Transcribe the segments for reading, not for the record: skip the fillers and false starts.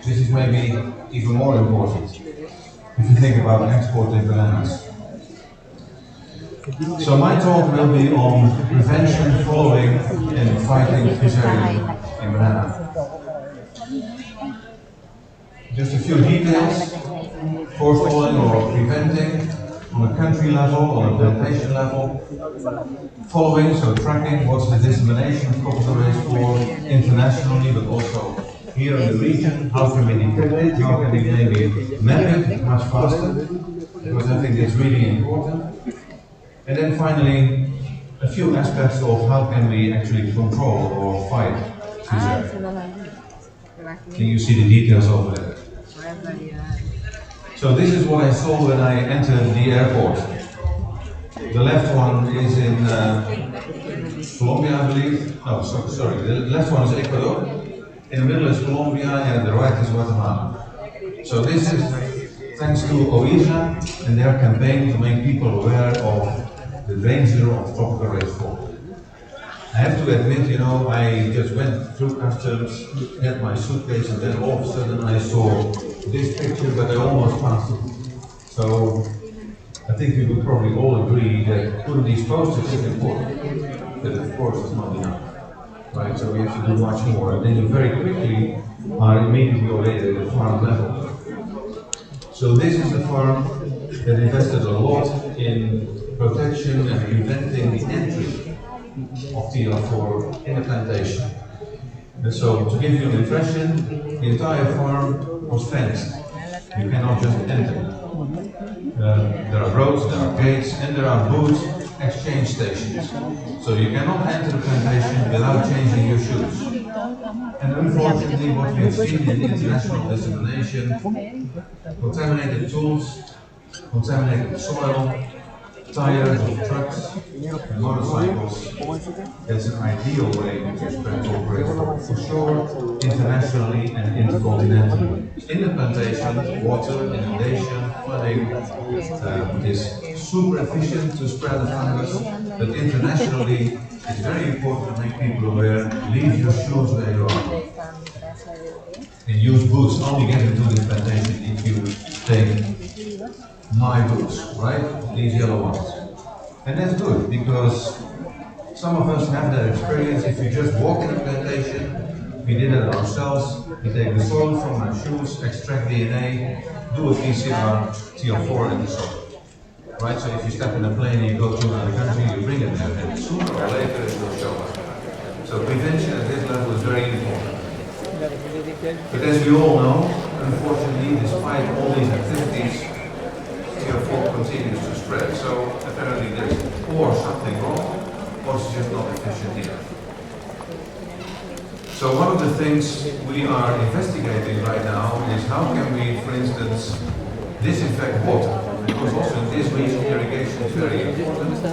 This is maybe even more important if you think about exporting bananas. So my talk will be on prevention, following and fighting Fusarium in banana. Just a few details: forestalling or preventing on a country level, on a plantation level. Following, so tracking, what's the dissemination of tropical race for internationally, but also here in the region. How can we detect it? How can we maybe map it much faster? Because I think it's really important. And then finally, a few aspects of how can we actually control or fight Fusarium. Can you see the details over there? So this is what I saw when I entered the airport. The left one is in Colombia, I believe. No, sorry. The left one is Ecuador. In the middle is Colombia, and the right is Guatemala. So this is thanks to OISA and their campaign to make people aware of the danger of tropical rainfall. I have to admit, I just went through customs, had my suitcase, and then all of a sudden I saw this picture, but I almost passed it. So I think we would probably all agree that putting these posters is important, but of course it's not enough. Right, so we have to do much more, and then you very quickly are immediately already at the farm level. So this is the farm that invested a lot in protection and preventing the entry of TR4 in the plantation. And so, to give you an impression, the entire farm was fenced. You cannot just enter. There are roads, there are gates, and there are booths, exchange stations. So you cannot enter the plantation without changing your shoes. And unfortunately, what we have seen in international dissemination, contaminated tools, contaminated soil, tires of trucks and motorcycles. That's an ideal way to spread corporate for sure, internationally and intercontinentally. In the plantation, water, inundation, flooding is super efficient to spread the fungus, but internationally it's very important to make people aware, leave your shoes where you are. And use boots, only get into the plantation if you take my boots, right? These yellow ones. And that's good, because some of us have that experience. If you just walk in a plantation, we did it ourselves, we take the soil from our shoes, extract DNA, do a PCR, TR4 in the soil. Right, so if you step in a plane and you go to another country, you bring it there, and sooner or later it will show up. So prevention at this level is very important. But as we all know, unfortunately, despite all these activities, TR4 continues to spread. So apparently there's or something wrong, or it's just not efficient enough. So one of the things we are investigating right now is how can we, for instance, disinfect water. Because also in this region, irrigation is very important.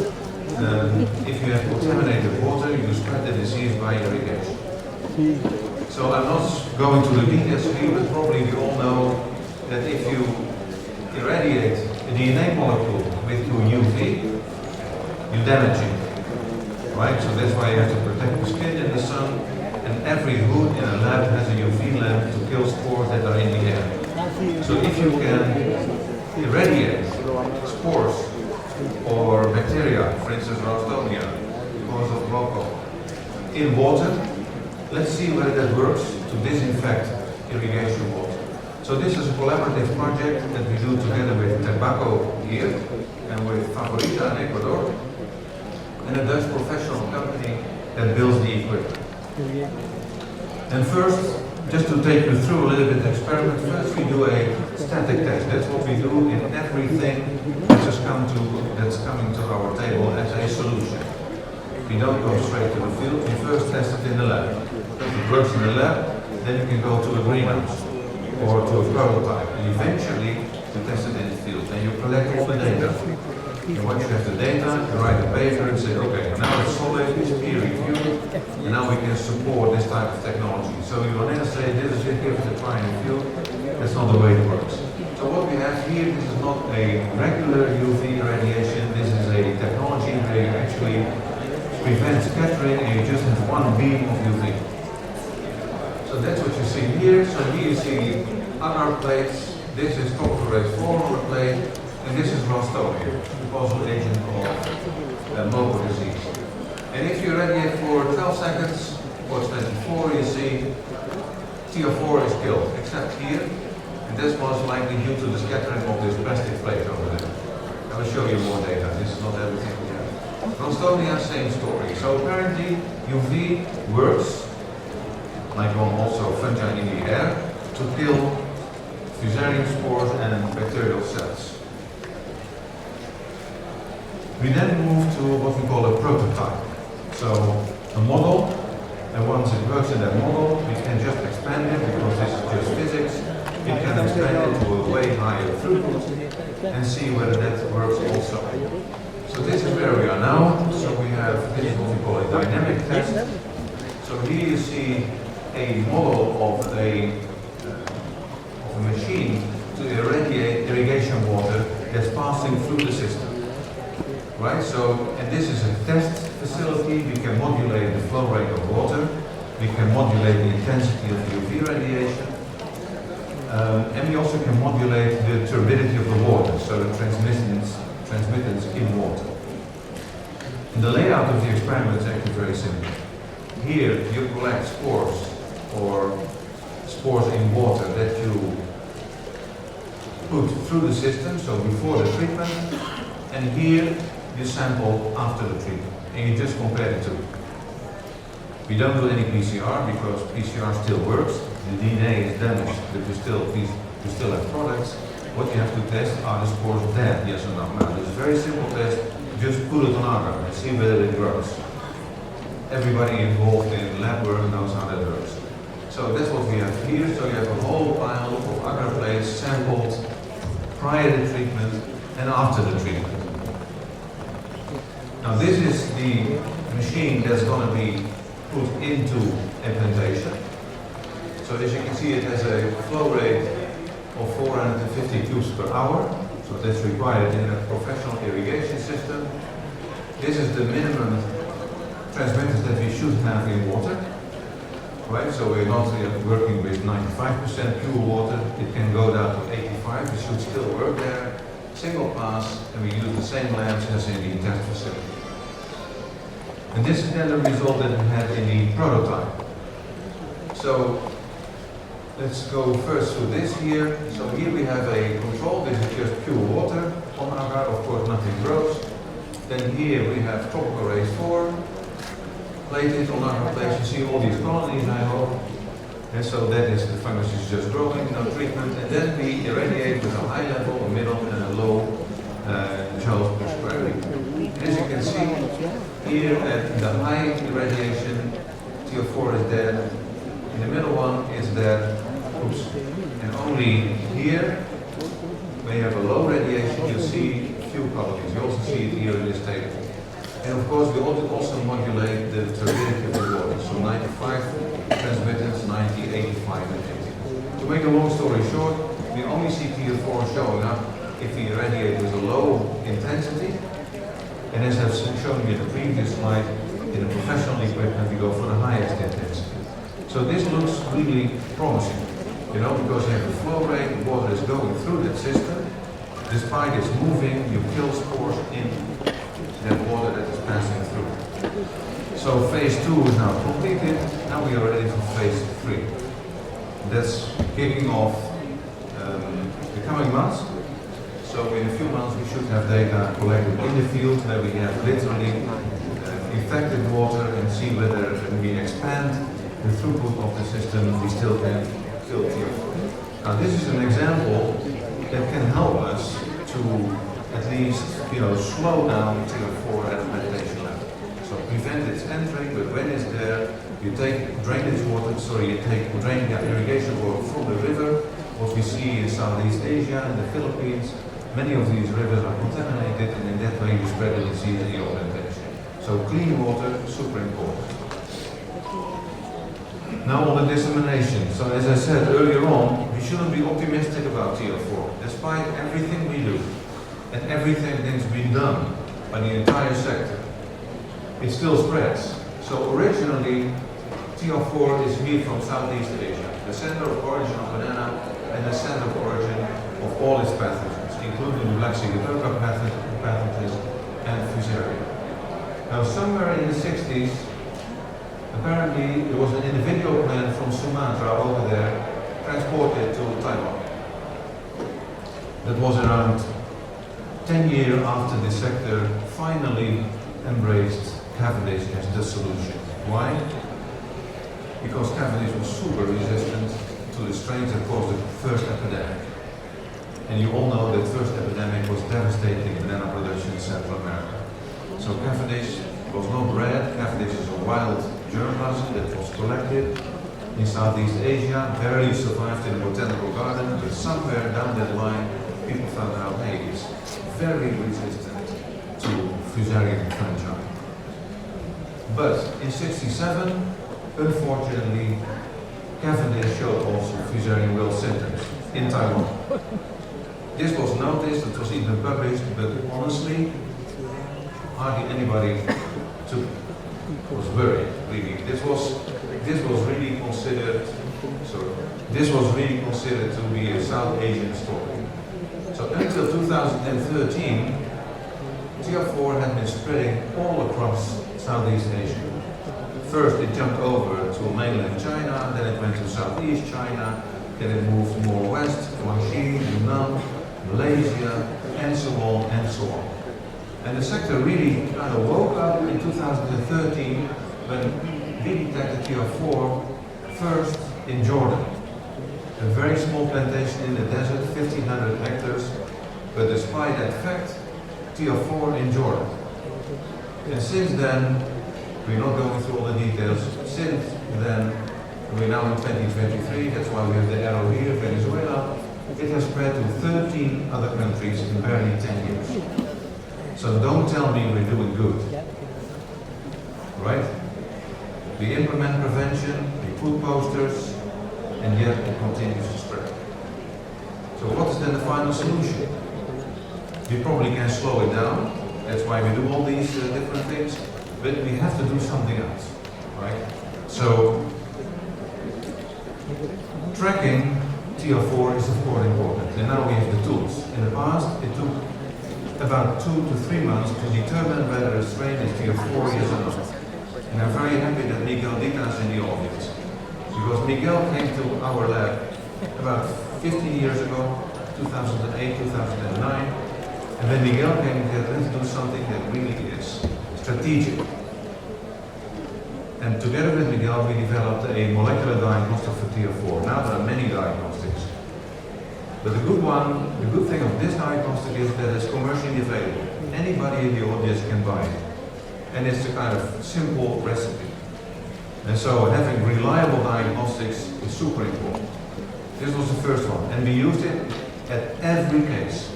If you have contaminated water, you spread the disease by irrigation. So I'm not going to the details here, but probably we all know that if you irradiate a DNA molecule with your UV, you damage it. Right? So that's why you have to protect the skin in the sun, and every hood in a lab has a UV lamp to kill spores that are in the air. So if you can irradiate spores or bacteria, for instance Ralstonia, because of local, in water, let's see whether that works to disinfect irrigation water. So this is a collaborative project that we do together with Tobacco here and with Favorita in Ecuador, and a Dutch professional company that builds the equipment. And first, just to take you through a little bit experiment, first we do a static test. That's what we do in everything that's coming to our table as a solution. We don't go straight to the field, we first test it in the lab. If it works in the lab, then you can go to a greenhouse or to a prototype, and eventually you test it in the field. And you collect all the data. And once you have the data, you write a paper and say, okay, now it's solid, it's peer reviewed, and now we can support this type of technology. So you will never say, this is it, give it a try in the field. That's not the way it works. So what we have here, this is not a regular UV irradiation, this is a technology where you actually prevent scattering and you just have one beam of UV. So that's what you see here, so here you see agar plates. This is copper-based 4 on the plate, and this is Rostonia, the causal agent of motor disease. And if you irradiate for 12 seconds or 24, you see TO4 is killed, except here, and that's most likely due to the scattering of this plastic plate over there. I will show you more data. This is not everything we have. Rostonia, same story. So apparently UV works, like on also fungi in the air, to kill Fusarium spores and bacterial cells. We then move to what we call a prototype. So a model, and once it works in that model, we can just expand it because this is just physics. We can expand it to a way higher throughput and see whether that works also. So this is where we are now. So we have, this is what we call a dynamic test. So here you see a model of a machine to irradiate irrigation water that's passing through the system. Right, so, and this is a test facility. We can modulate the flow rate of water, we can modulate the intensity of UV radiation, and we also can modulate the turbidity of the water, so the transmittance in water. And the layout of the experiment is actually very simple. Here you collect spores or spores in water that you put through the system, so before the treatment, and here you sample after the treatment, and you just compare the two. We don't do any PCR because PCR still works. The DNA is damaged, but you still have products. What you have to test, are the spores dead, yes or no? Now, this is a very simple test. Just put it on agar and see whether it grows. Everybody involved in lab work knows how that works. So that's what we have here. So you have a whole pile of agar plates sampled prior to treatment and after the treatment. Now this is the machine that's going to be put into a plantation. So as you can see, it has a flow rate of 450 cubes per hour. So that's required in a professional irrigation system. This is the minimum transmitters that we should have in water. Right, so we're not working with 95% pure water. It can go down to 85. It should still work there. Single pass, and we use the same labs as in the test facility. And this is then the result that we had in the prototype. So let's go first through this here. So here we have a control. This is just pure water on agar. Of course, nothing grows. Then here we have tropical race 4. Plated on agar plates. You see all these colonies, I hope. And so that is, the fungus is just growing, no treatment. And then we irradiate with a high level, a middle, and a low joules per square meter. As you can see, here at the high irradiation, TO4 is dead. In the middle one is dead. Oops. And only here, when you have a low radiation, you see few colonies. You also see it here in this table. And of course, we also modulate the turbidity of the water. So 95 transmittance, 90, 85, and 80. To make a long story short, we only see TO4 showing up if we irradiate with a low intensity. And as I've shown you in the previous slide, in the professional equipment, we go for the highest intensity. So this looks really promising, you know, because you have the flow rate, the water is going through that system. Despite it's moving, you kill spores in that water that is passing through. So phase 2 is now completed. Now we are ready for phase 3. That's kicking off the coming months. So in a few months we should have data collected in the field where we have literally infected water and see whether when we expand the throughput of the system we still can kill TO4. Now this is an example that can help us to at least, you know, slow down TO4 at a plantation level. So prevent its entering, but when it's there, you take drainage water, you take irrigation water from the river. What we see in Southeast Asia and the Philippines, many of these rivers are contaminated, and in that way you spread the disease in your plantation. So clean water, super important. Now on the dissemination. So as I said earlier on, we shouldn't be optimistic about TO4. Despite everything we do, and everything that's been done by the entire sector, it still spreads. So originally, TO4 is here from Southeast Asia. the center of origin of banana and the center of origin of all its pathogens, including the Black Sea pathogens and Fusarium. Now, somewhere in the 60s, apparently there was an individual plant from Sumatra over there transported to Taiwan. That was around 10 years after the sector finally embraced Cavendish as the solution. Why? Because Cavendish was super resistant to the strains that caused the first epidemic. And you all know that first epidemic was devastating banana production in Central America. So Cavendish was not bred. Cavendish is a wild germplasm that was collected in Southeast Asia, barely survived in a botanical garden, but somewhere down that line people found out, hey, it's very resistant to Fusarium fungi. But in '67, unfortunately, Cavendish showed also Fusarium wilt symptoms in Taiwan. This was noticed, it was even published, but honestly, hardly anybody was worried, really. This was really considered to be a South Asian story. So until 2013, TR4 had been spreading all across Southeast Asia. First it jumped over to mainland China, then it went to Southeast China, then it moved more west, Guangxi, Yunnan, Malaysia, and so on and so on. And the sector really kind of woke up in 2013 when we detected TR4 first in Jordan. A very small plantation in the desert, 1,500 hectares, but despite that fact, TR4 in Jordan. And since then, we're not going through all the details, since then, we're now in 2023, that's why we have the arrow here, Venezuela. It has spread to 13 other countries in barely 10 years. So don't tell me we're doing good, right? We implement prevention, we put posters, and yet it continues to spread. So what is then the final solution? We probably can slow it down, that's why we do all these different things, but we have to do something else, right? So, tracking TR4 is of course important, and now we have the tools. In the past, it took about 2 to 3 months to determine whether a strain is TR4 yes or not. And I'm very happy that Miguel Dita is in the audience, because Miguel came to our lab about 15 years ago, 2008, 2009, and when Miguel came, he said, let's do something that really is strategic. And together with Miguel, we developed a molecular diagnostic for TR4. Now there are many diagnostics. But the good thing of this diagnostic is that it's commercially available. Anybody in the audience can buy it. And it's a kind of simple recipe. And so having reliable diagnostics is super important. This was the first one. And we used it at every case.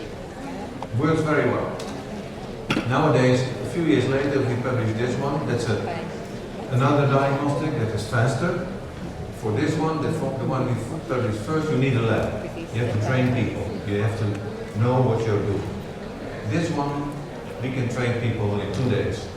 Works very well. Nowadays, a few years later, we published this one. That's another diagnostic that is faster. For this one, the one we published first, you need a lab. You have to train people. You have to know what you're doing. This one, we can train people in 2 days.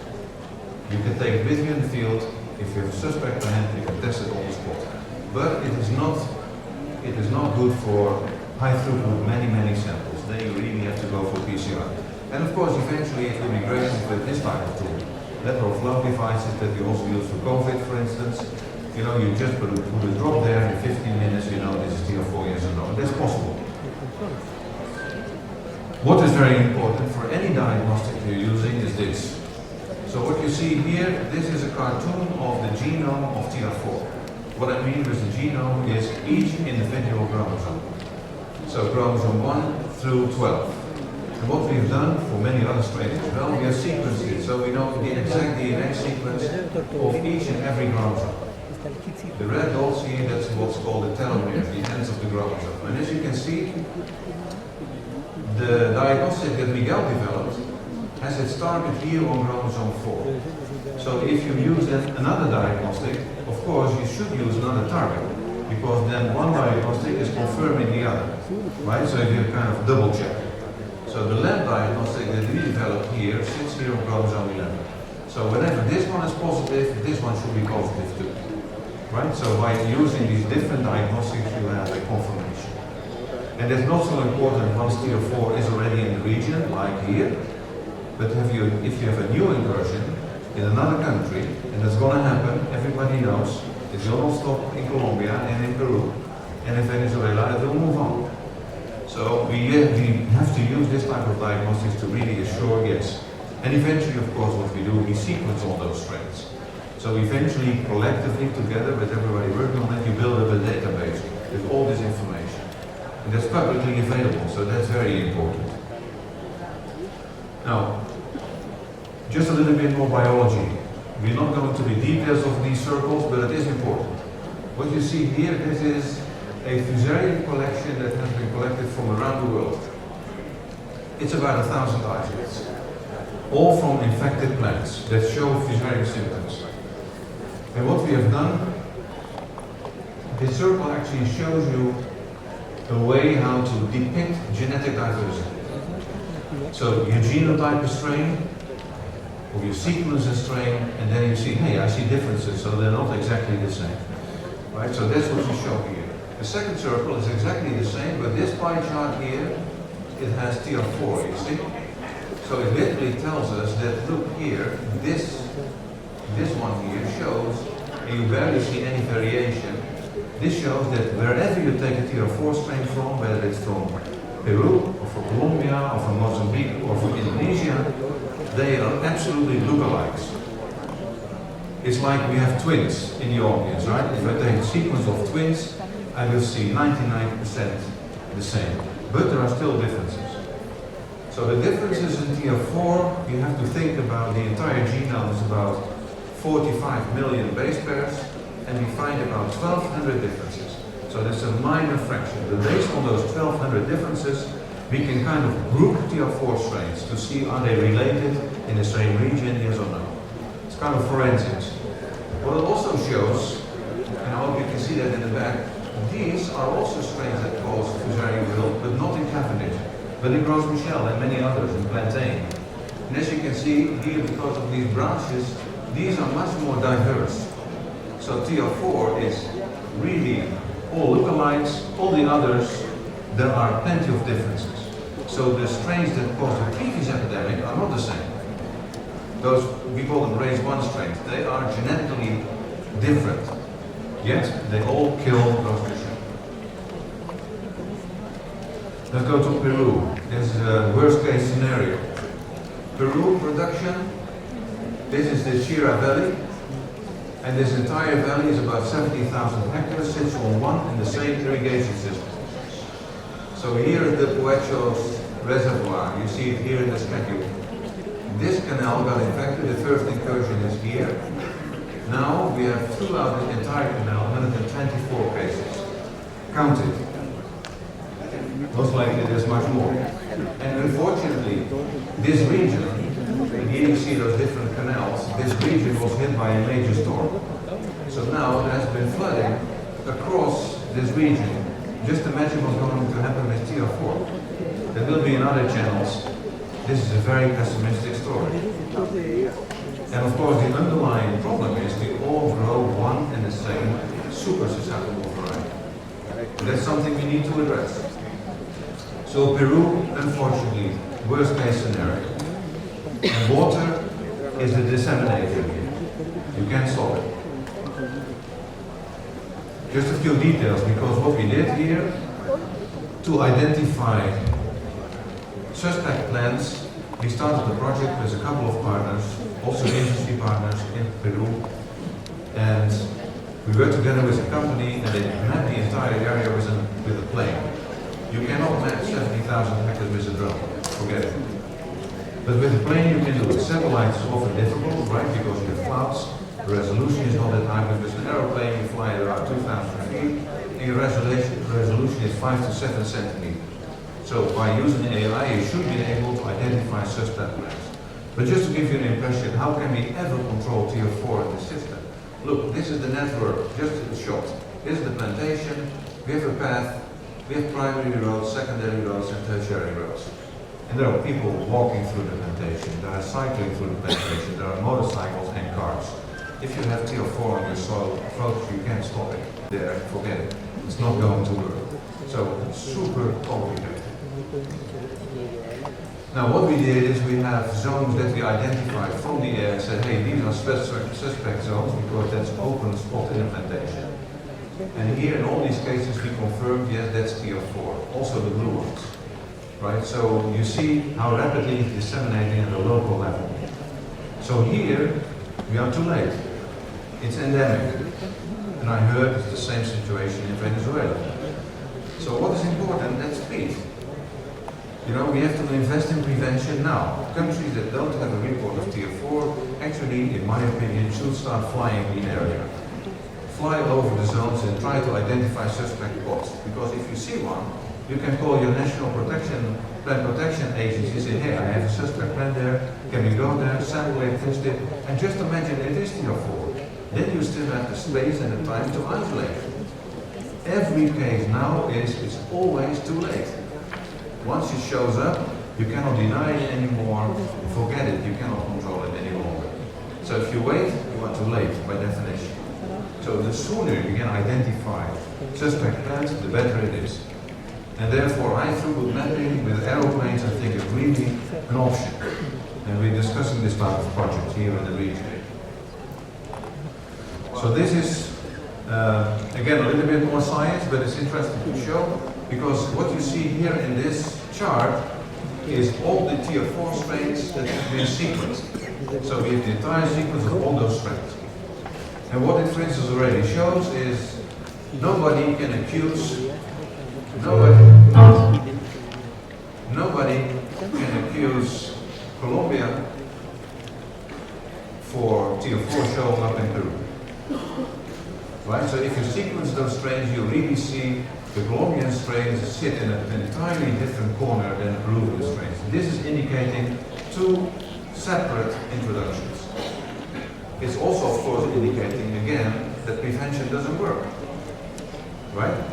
You can take it with you in the field. If you have a suspect per hand, you can test it on the spot. But it is not good for high throughput, many samples. Then you really have to go for PCR. And of course, eventually it will be great with this type of tool. Lateral flow devices that we also use for COVID, for instance. You know, you just put a drop there in 15 minutes, you know, this is TR4 yes or no. That's possible. What is very important for any diagnostic you're using is this. So what you see here, this is a cartoon of the genome of TR4. What I mean with the genome is each individual chromosome. So chromosome 1 through 12. And what we've done for many other strains as well, we have sequenced it. So we know the exact DNA sequence of each and every chromosome. The red dots here, that's what's called the telomere, the ends of the chromosome. And as you can see, the diagnostic that Miguel developed has its target here on chromosome 4. So if you use another diagnostic, of course you should use another target, because then one diagnostic is confirming the other, right? So you kind of double check. So the lab diagnostic that we developed here sits here on chromosome 11. So whenever this one is positive, this one should be positive too. right? So by using these different diagnostics, you have a confirmation. And it's not so important once tier 4 is already in the region, like here, but if you have a new incursion in another country, and it's going to happen, everybody knows, it's going to stop in Colombia and in Peru, and in Venezuela, it will move on. So we have to use this type of diagnostics to really assure, yes. And eventually, of course, what we do, we sequence all those strains. So eventually, collectively, together with everybody working on it, you build up a database with all this information. And that's publicly available, so that's very important. Now, just a little bit more biology. We're not going to the details of these circles, but it is important. What you see here, this is a Fusarium collection that has been collected from around the world. It's about 1,000 isolates, all from infected plants that show Fusarium symptoms. And what we have done, this circle actually shows you a way how to depict genetic diversity. So you genotype a strain, or you sequence a strain, and then you see, hey, I see differences, so they're not exactly the same. Right? So that's what you show here. The second circle is exactly the same, but this pie chart here, it has TR4, you see? So it literally tells us that, look here, this one here shows, and you barely see any variation. This shows that wherever you take a TR4 strain from, whether it's from Peru, or from Colombia, or from Mozambique, or from Indonesia, they are absolutely lookalikes. It's like we have twins in the audience, right? If I take a sequence of twins, I will see 99% the same. But there are still differences. So the differences in TR4, you have to think about the entire genome is about 45 million base pairs, and we find about 1,200 differences. So that's a minor fraction. But based on those 1,200 differences, we can kind of group TR4 strains to see are they related in the same region, yes or no. It's kind of forensics. What it also shows, and I hope you can see that in the back, these are also strains that cause Fusarium wilt, but not in Cavendish, but in Gros Michel and many others, in plantain. And as you can see here, because of these branches, these are much more diverse. So TR4 is really all lookalikes, all the others, there are plenty of differences. So the strains that caused the previous epidemic are not the same. Those, we call them race 1 strains, they are genetically different, yet they all kill Gros Michel. Let's go to Peru. This is a worst case scenario. Peru production, this is the Chira Valley, and this entire valley is about 70,000 hectares, sits on one and the same irrigation system. So here is the Puechos reservoir, you see it here in the schedule. This canal got infected, the first incursion is here. Now we have throughout the entire canal 124 cases. Counted. Most likely there's much more. And unfortunately, this region, and here you see those different canals, this region was hit by a major storm. So now there has been flooding across this region. Just imagine what's going to happen with TR4. There will be in other channels. This is a very pessimistic story. And of course the underlying problem is we all grow one and the same super susceptible variety. And that's something we need to address. So Peru, unfortunately, worst case scenario. And water is the disseminator here. You can't solve it. Just a few details, because what we did here, to identify suspect plants, we started the project with a couple of partners, also industry partners in Peru, and we worked together with a company and they mapped the entire area with a plane. You cannot map 70,000 hectares with a drone, forget it. But with a plane you can do it. Satellites is often difficult, right, because you have clouds, the resolution is not that high, but with an aeroplane you fly at around 2,000 feet, and your resolution is 5 to 7 centimeters. So by using AI, you should be able to identify suspect plants. But just to give you an impression, how can we ever control tier 4 in the system? Look, this is the network, just a shot. This is the plantation, we have a path, we have primary roads, secondary roads, and tertiary roads. And there are people walking through the plantation, there are cycling through the plantation, there are motorcycles and cars. if you have tier 4 on your soil approach, you can't stop it. There, forget it. It's not going to work. So it's super complicated. Now what we did is we have zones that we identified from the air and said, hey, these are suspect zones because that's open spot implantation. And here in all these cases we confirmed, yes, that's tier 4, also the blue ones. Right? So you see how rapidly it's disseminating at the local level. So here we are too late. It's endemic. And I heard it's the same situation in Venezuela. So what is important? That's speed. You know, we have to invest in prevention now. Countries that don't have a report of tier 4 actually, in my opinion, should start flying the area. Fly over the zones and try to identify suspect spots. Because if you see one, you can call your national plant protection agency and say, hey, I have a suspect plant there, can we go there, sample it, test it, and just imagine it is tier 4. Then you still have the space and the time to isolate. Every case now is always too late. Once it shows up, you cannot deny it anymore, forget it, you cannot control it any longer. So if you wait, you are too late by definition. So the sooner you can identify suspect plants, the better it is. And therefore high throughput mapping with aeroplanes I think is really an option. And we're discussing this type of project here in the region. So this is, again, a little bit more science, but it's interesting to show, because what you see here in this chart is all the tier 4 strains that have been sequenced. So we have the entire sequence of all those strains. And what it, for instance, already shows is nobody can accuse, nobody can accuse Colombia for tier 4 showing up in Peru. Right? So if you sequence those strains, you really see the Colombian strains sit in an entirely different corner than the Peruvian strains. This is indicating two separate introductions. It's also, of course, indicating again that prevention doesn't work. Right?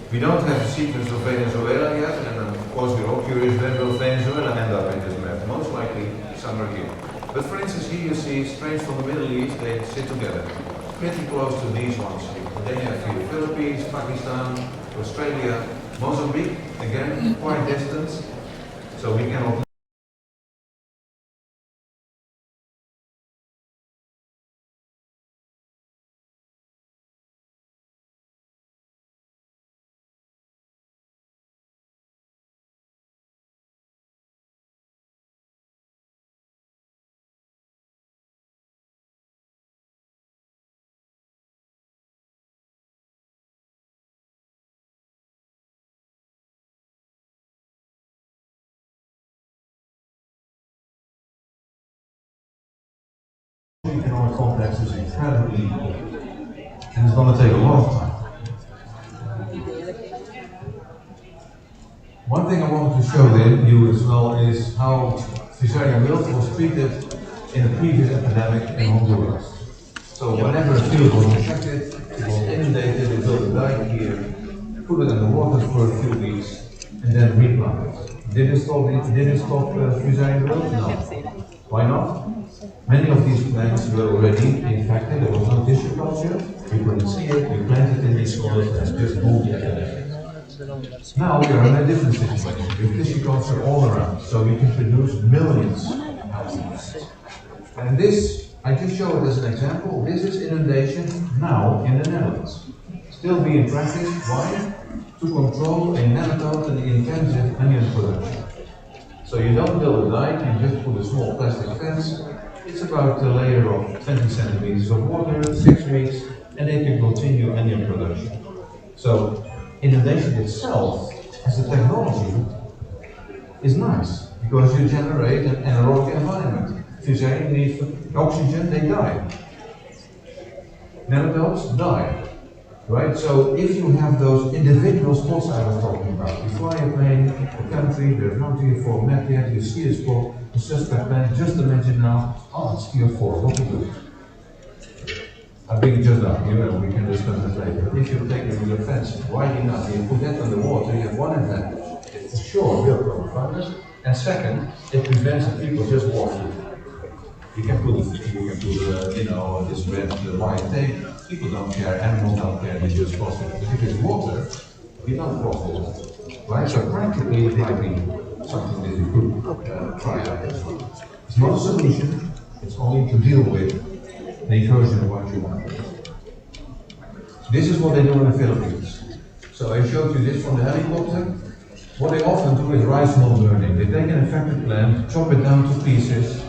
We don't have a sequence of Venezuela yet, and of course we're all curious where will Venezuela end up in this map. Most likely somewhere here. But for instance, here you see strains from the Middle East, they sit together. Pretty close to these ones here. Then you have here Philippines, Pakistan, Australia, Mozambique, again, quite distant. So we cannot economic complex is incredibly important, and it's going to take a lot of time. One thing I wanted to show you as well is how Fusarium wilt was treated in a previous epidemic in Honduras. So whenever a field was infected, it was inundated, they built a dike here, put it in the water for a few weeks, and then replant it. Did it stop Fusarium wilt? No. Why not? Many of these plants were already infected, there was no tissue culture, we couldn't see it, we planted in these soils and just moved it. Now we are in a different situation, with tissue culture all around, so we can produce millions of plants. And this, I just show it as an example, this is inundation now in the Netherlands. Still being practiced, why? To control a nematode and intensive onion production. So you don't build a dike, you just put a small plastic fence. It's about a layer of 20 centimeters of water, 6 weeks, and they can continue onion production. So inundation itself, as a technology, is nice, because you generate an anaerobic environment. Fusarium needs oxygen, they die. Nematodes die. Right? So if you have those individual spots I was talking about, you fly a plane, a country, there's no tier 4 map yet, you see a spot, a suspect plant, just imagine now, oh, it's tier 4, what to do? I bring it just up, we can discuss that later. If you take it with a fence wide enough, you put that on the water, you have one advantage. It's sure, real coronavirus, and second, it prevents the people just walking. You can put, this red, white tape. People don't care, animals don't care, they just cross it. But if it's water, you don't cross it. Right? So practically it might be something that you could try out as well. It's not a solution, it's only to deal with the incursion of what you want. This is what they do in the Philippines. So I showed you this from the helicopter. What they often do is rice hull burning. They take an infected plant, chop it down to pieces,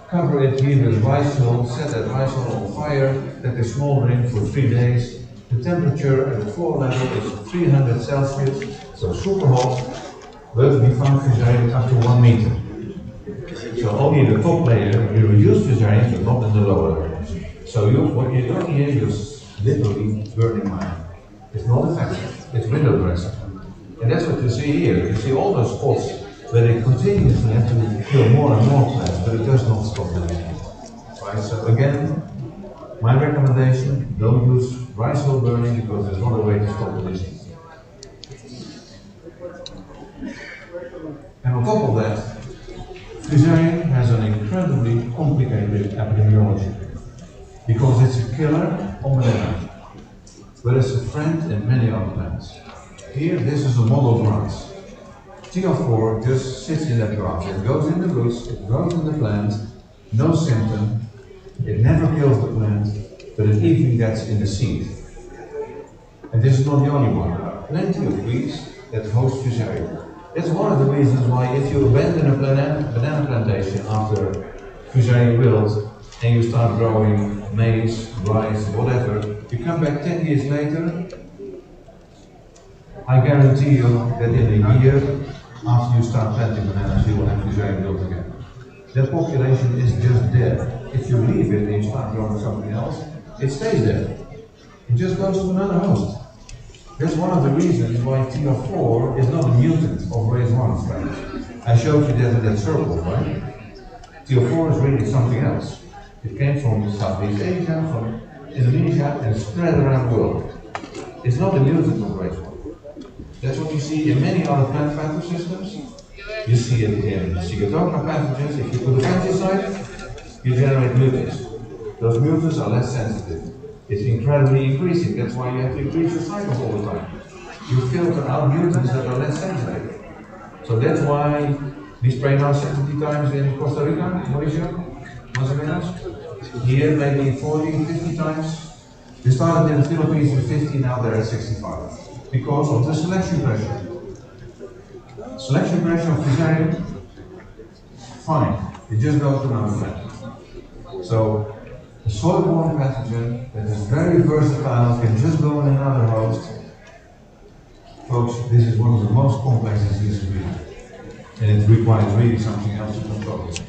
cover it here with rice hull, set that rice hull on fire, that is smoldering for 3 days. The temperature at the floor level is 300 Celsius, so super hot, but we found Fusarium up to 1 meter. So only the top layer, we reduce Fusarium, but not in the lower layers. So what you're doing here, you're literally burning mine. It's not effective, it's window dressing. And that's what you see here. You see all those spots where they continuously have to kill more and more plants, but it does not stop the disease. Right? So again, my recommendation, don't use rice hull burning because there's not a way to stop the disease. And on top of that, Fusarium has an incredibly complicated epidemiology because it's a killer on malaria, but it's a friend in many other plants. Here, this is a model grass. TR4 just sits in that grass. It goes in the roots, it grows in the plant, no symptom, it never kills the plant, but it even gets in the seed. And this is not the only one. There are plenty of weeds that host Fusarium. That's one of the reasons why if you abandon a banana plantation after Fusarium wilts and you start growing maize, rice, whatever, you come back 10 years later, I guarantee you that in a year after you start planting bananas, you will have Fusarium wilt again. That population is just there. If you leave it and you start growing something else, it stays there. It just goes to another host. That's one of the reasons why TR4 is not a mutant of race 1 strains. I showed you that in that circle, right? TR4 is really something else. It came from Southeast Asia, from Indonesia, and spread around the world. It's not a mutant of race 1. That's what you see in many other plant pathosystems. You see it in Sigatoka pathogens. If you put a fungicide, you generate mutants. Those mutants are less sensitive. It's incredibly increasing. That's why you have to increase your cycles all the time. You filter out mutants that are less sensitive. So that's why we spray now 70 times in Costa Rica, Mauricio, más o menos. Here maybe 40, 50 times. We started in the Philippines with 50, now they're at 65. Because of the selection pressure. Selection pressure of Fusarium, fine. It just goes to another plant. So a soil-borne pathogen that is very versatile, can just go in another host. Folks, this is one of the most complex diseases we have. And it requires really something else to control it.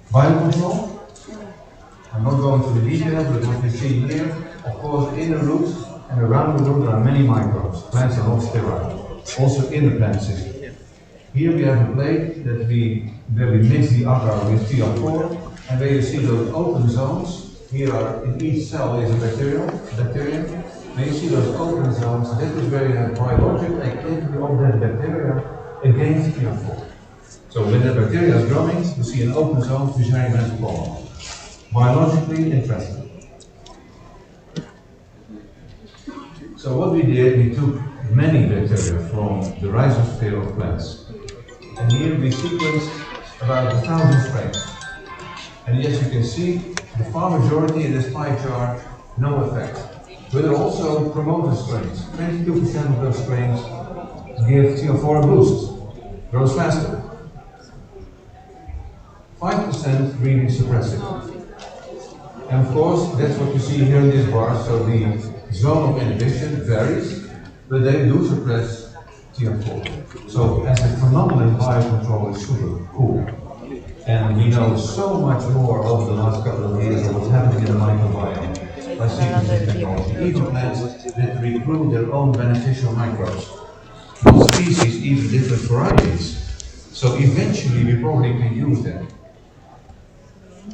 Biocontrol. I'm not going to the details, but what you see here, of course, in the roots and around the root there are many microbes. Plants are not sterile. Also in the plant system. Here we have a plate where we mix the agar with TR4. And where you see those open zones, here are, in each cell is a bacterium. When you see those open zones, that is where you have biological activity of that bacteria against TR4. So when the bacteria is growing, you see an open zone, Fusarium has a problem. Biologically interesting. So what we did, we took many bacteria from the rhizosphere of plants. And here we sequenced about 1,000 strains. And as you can see, the far majority in this pie chart, no effect. But there are also promoter strains. 22% of those strains give TR4 a boost, grows faster. 5% really suppressive. And of course, that's what you see here in this bar. So the zone of inhibition varies, but they do suppress TR4. So as a phenomenon, biocontrol is super cool. And we know so much more over the last couple of years of what's happening in the microbiome by sequencing technology. Even plants that recruit their own beneficial microbes. Both species, even different varieties. So eventually we probably can use them.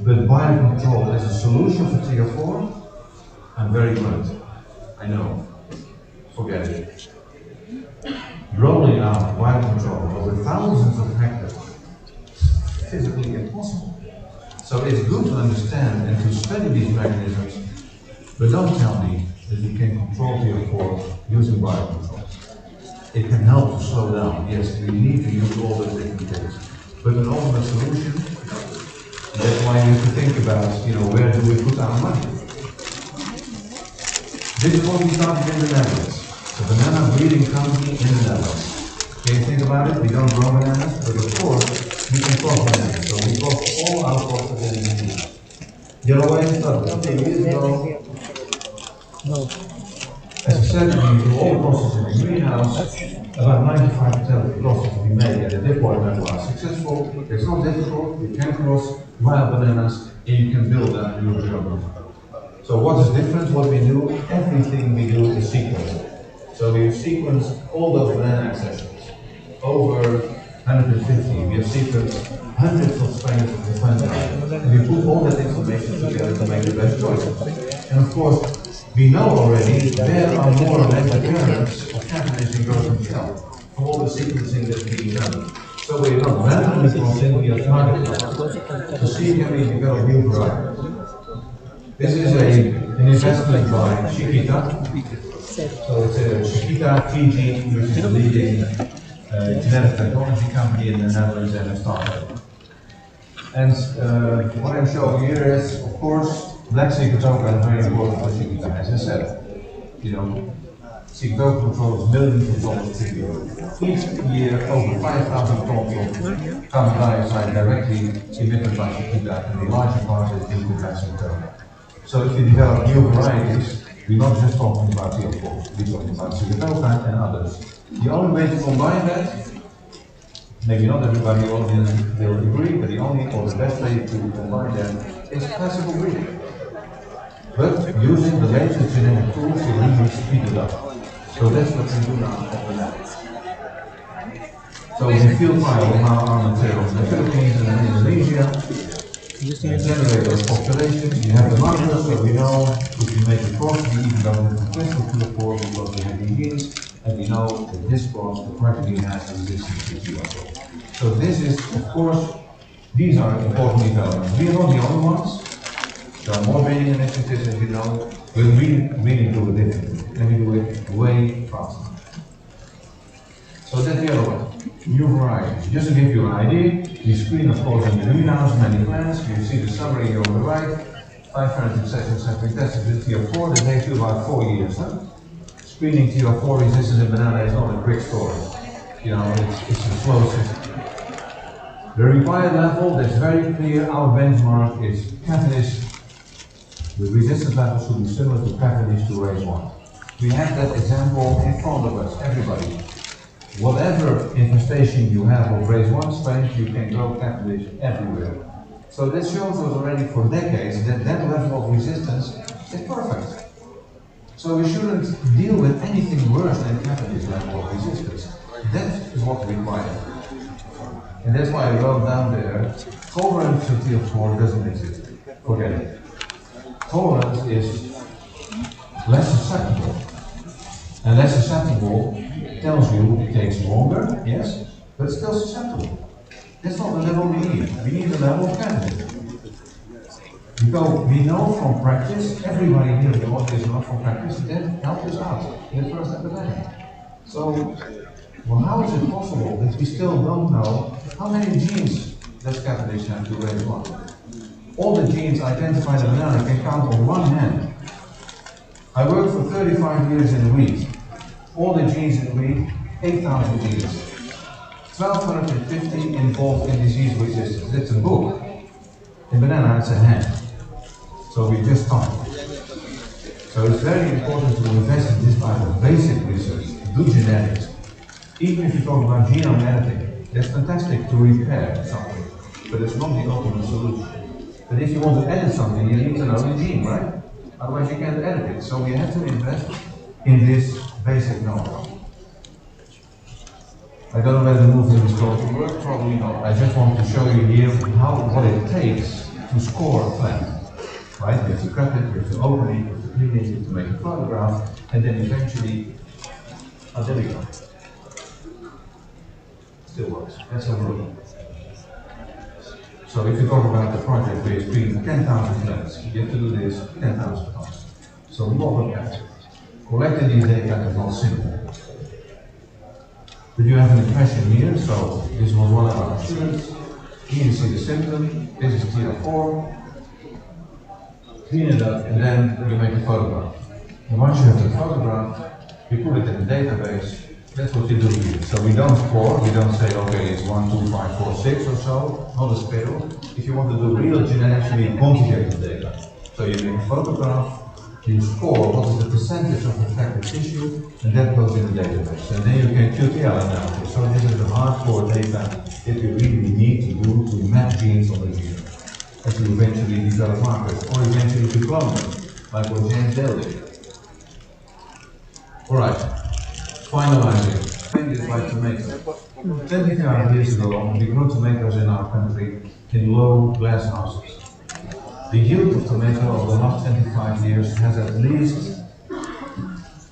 But biocontrol as a solution for TR4, I'm very glad. I know. Forget it. Rolling out biocontrol over thousands of hectares. Physically impossible. So So it's good to understand and to study these mechanisms, but don't tell me that you can control TF4 using biocontrol. It can help to slow down. Yes, we need to use all the different things. But an ultimate solution, that's why you have to think about, where do we put our money? This is what we started in the Netherlands. The banana breeding company in the Netherlands. Can you think about it? We don't grow bananas, but of course, we can crop bananas. So we crop all our crops in the field. Yellow way started 15 years ago. No. As I said, we do all the processes in the greenhouse. About 95% of the crosses we make at the deployment are successful. It's not difficult. You can cross wild bananas and you can build a new geography. So what is different? What we do, everything we do is sequenced. So we sequence all those banana ancestors. Over 150, we have sequenced hundreds of strains of the fungi. And we put all that information together to make the best choices. And of course, we know already there are more or less occurrence of catalysts in growth and cell from all the sequencing that's being done. So we're not randomly crossing, we are targeting to see can we develop new varieties. This is an investment by Chiquita. So it's a Chiquita Fiji, which is a leading genetic technology company in the Netherlands and a startup. And what I'm showing here is, of course, black Sigatoka is very important for Chiquita. As I said, Sigatoka controls millions of dollars per year. Each year, over 5,000 tons of carbon dioxide directly emitted by Chiquita, and the larger part is due to black Sigatoka. So if you develop new varieties, we're not just talking about TF4, we're talking about Sigatoka and others. The only way to combine that, maybe not everybody will agree, but the only or the best way to combine them is classical breeding. But using the latest genetic tools to really speed it up. So that's what we do now at the lab. So we field trial our materials in the Philippines and in Indonesia. Generate those populations. We have the markers, so we know if you make a cross, we even don't have to test for TF4 because we have the genes, and we know that this cross practically has resistance to TF4. So this is, of course, these are important developments. We are not the only ones. There are more breeding initiatives, as you know, but we really do it differently, and we do it way faster. So that's the other one, new varieties. Just to give you an idea, we screen, of course, in the greenhouse many plants. You see the summary here on the right. 500 sessions have been tested with TF4. That takes you about 4 years. Screening TF4 resistance in banana is not a quick story. It's a slow system. The required level, that's very clear. Our benchmark is catalyst. The resistance levels should be similar to catalyst to raise 1. We have that example in front of us, everybody. Whatever infestation you have of raise 1 strains, you can grow catalyst everywhere. So this shows us already for decades that that level of resistance is perfect. So we shouldn't deal with anything worse than catalyst level of resistance. That is what's required. And that's why I wrote down there, tolerance to TF4 doesn't exist. Forget it. Tolerance is less susceptible. And less susceptible tells you it takes longer, yes, but it's still susceptible. That's not the level we need. We need the level of catalyst. Because we know from practice, everybody here in the audience knows from practice, that helps us out in the first epidemic. So, well, how is it possible that we still don't know how many genes does catalyst have to raise 1? All the genes identified in banana can count on one hand. I worked for 35 years in wheat. All the genes in wheat, 8,000 genes. 1,250 involved in disease resistance. That's a book. In banana, it's a hand. So we just started. So it's very important to invest in this type of basic research, do genetics. Even if you talk about genome editing, it's fantastic to repair something, but it's not the ultimate solution. But if you want to edit something, you need to know the gene, right? Otherwise you can't edit it. So we have to invest in this basic know-how. I don't know whether the movement is going to work, probably not. I just want to show you here what it takes to score a plant. Right? You have to cut it, you have to open it, you have to clean it, you have to make a photograph, and then eventually, there we go. Still works. That's how we're doing. So if you talk about the project where you're screening 10,000 plants, you have to do this 10,000 times. So a lot of that. Collecting these data is not simple. But you have an impression here, so this was one of our students. Here you see the symptom, this is TR4. Clean it up, and then you make a photograph. And once you have the photograph, you put it in the database. That's what you do here. So we don't score, we don't say, okay, it's 1, 2, 5, 4, 6 or so, not a scale. If you want to do real genetics, you need quantitative data. So you make a photograph, you score what is the percentage of affected tissue, and that goes in the database. And then you can QTL analysis. So this is the hardcore data that you really need to do to map genes on the genome. And to eventually develop markers, or eventually to clone them, like what James Dale did. Alright, finalizing. I think it's like tomatoes. 25 years ago, we grew tomatoes in our country in low glass houses. The yield of tomato over the last 25 years has at least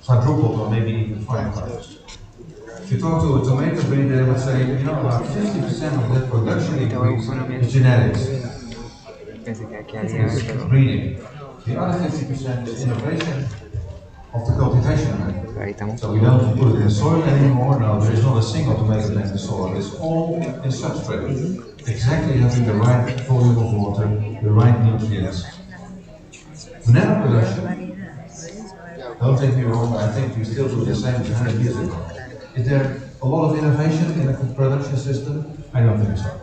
quadrupled or maybe even 5 times. If you talk to a tomato breeder, they would say, you know, about 50% of that production increase is genetics. It's breeding. The other 50% is innovation of the cultivation method. So we don't put it in soil anymore. No, there is not a single tomato plant in soil. It's all in substrate. Exactly having the right volume of water, the right nutrients. Banana production. Don't take me wrong, I think we still do the same as 100 years ago. Is there a lot of innovation in the production system? I don't think so.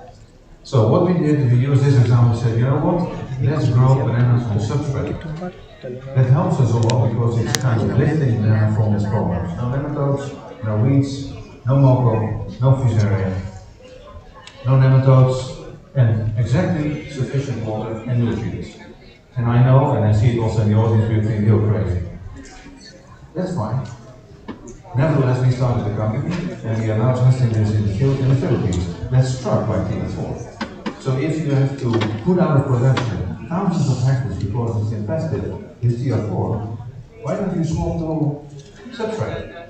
So what we did, we used this example and said, you know what, let's grow bananas on substrate. That helps us a lot because it's kind of lifting banana from its problems. No nematodes, no weeds, no moco, no Fusarium, no nematodes, and exactly sufficient water and nutrients. And I know, and I see it also in the audience, we think you're crazy. That's fine. Nevertheless, we started the company, and we are now testing this in the field in the Philippines. That's struck by TR4. So if you have to put out of production thousands of hectares because it's infested with TR4, why don't you swap to substrate?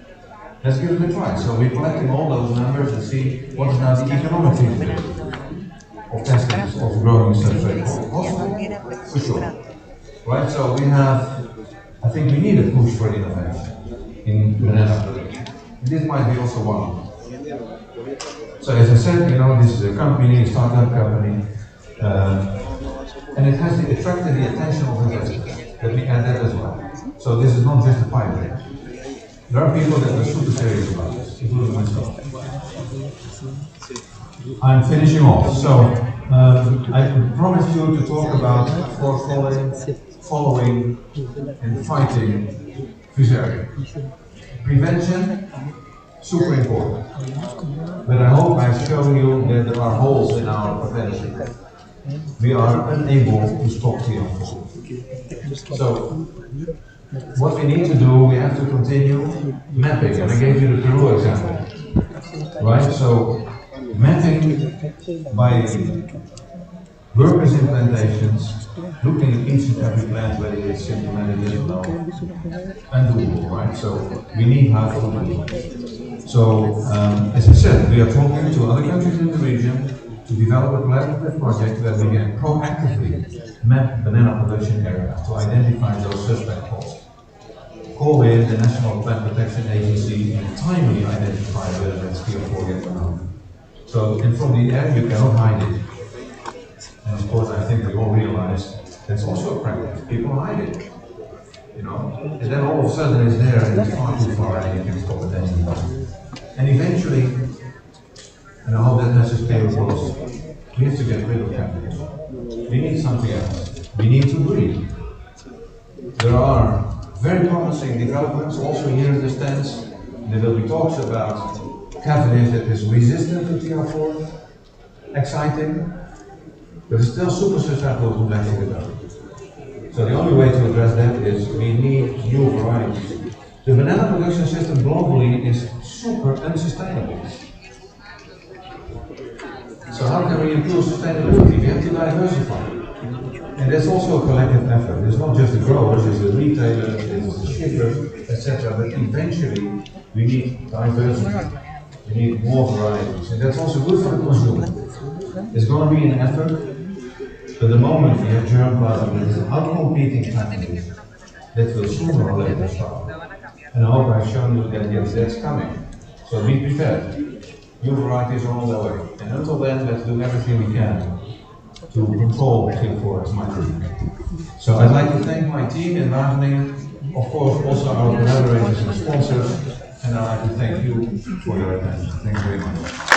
Let's give it a try. So we're collecting all those numbers and see what is now the economic feasibility of testing, of growing substrate. Possible? For sure. Right, so we have, I think we need a push for innovation in banana production. This might be also one. So as I said, you know, this is a company, a startup company, and it has attracted the attention of investors. Let me add that as well. So this is not just a pipe dream. There are people that are super serious about this, including myself. I'm finishing off. So I promised you to talk about following and fighting Fusarium. Prevention, super important. But I hope I've shown you that there are holes in our prevention. We are unable to stop TR4. So, what we need to do, we have to continue mapping. And I gave you the Peru example. Right? So, mapping by workers in plantations, looking at each and every plant, whether it's symptomatic or not, undoable, right? So we need how to do it. So as I said, we are talking to other countries in the region to develop a collaborative project where we can proactively map banana production areas to identify those suspect holes. Call in the National Plant Protection Agency and timely identify whether it's TR4 yet or not. So, and from the air you cannot hide it. And of course, I think we all realize that's also a practice. People hide it, you know, and then all of a sudden it's there and it's far too far and you can stop it anymore. And eventually, and I hope that message came across, we have to get rid of chemicals. We need something else. We need to breed. There are very promising developments also here in the stands. There will be talks about cavities that is resistant to TR4, exciting. But it's still super susceptible to bacteria. So the only way to address that is we need new varieties. The banana production system globally is super unsustainable. So how can we improve sustainability? We have to diversify. And that's also a collective effort. It's not just the growers, it's the retailers, it's the shippers, etc. But eventually we need diversity. We need more varieties. And that's also good for the consumer. It's going to be an effort. But the moment we have germ plasm that is outcompeting pathogens, that will sooner or later start. And I hope I've shown you that yes, that's coming. So be prepared. New varieties are on their way. And until then, let's do everything we can to control T4 as much as we can. So I'd like to thank my team in Wageningen, of course also our collaborators and sponsors, and I'd like to thank you for your attention. Thank you very much.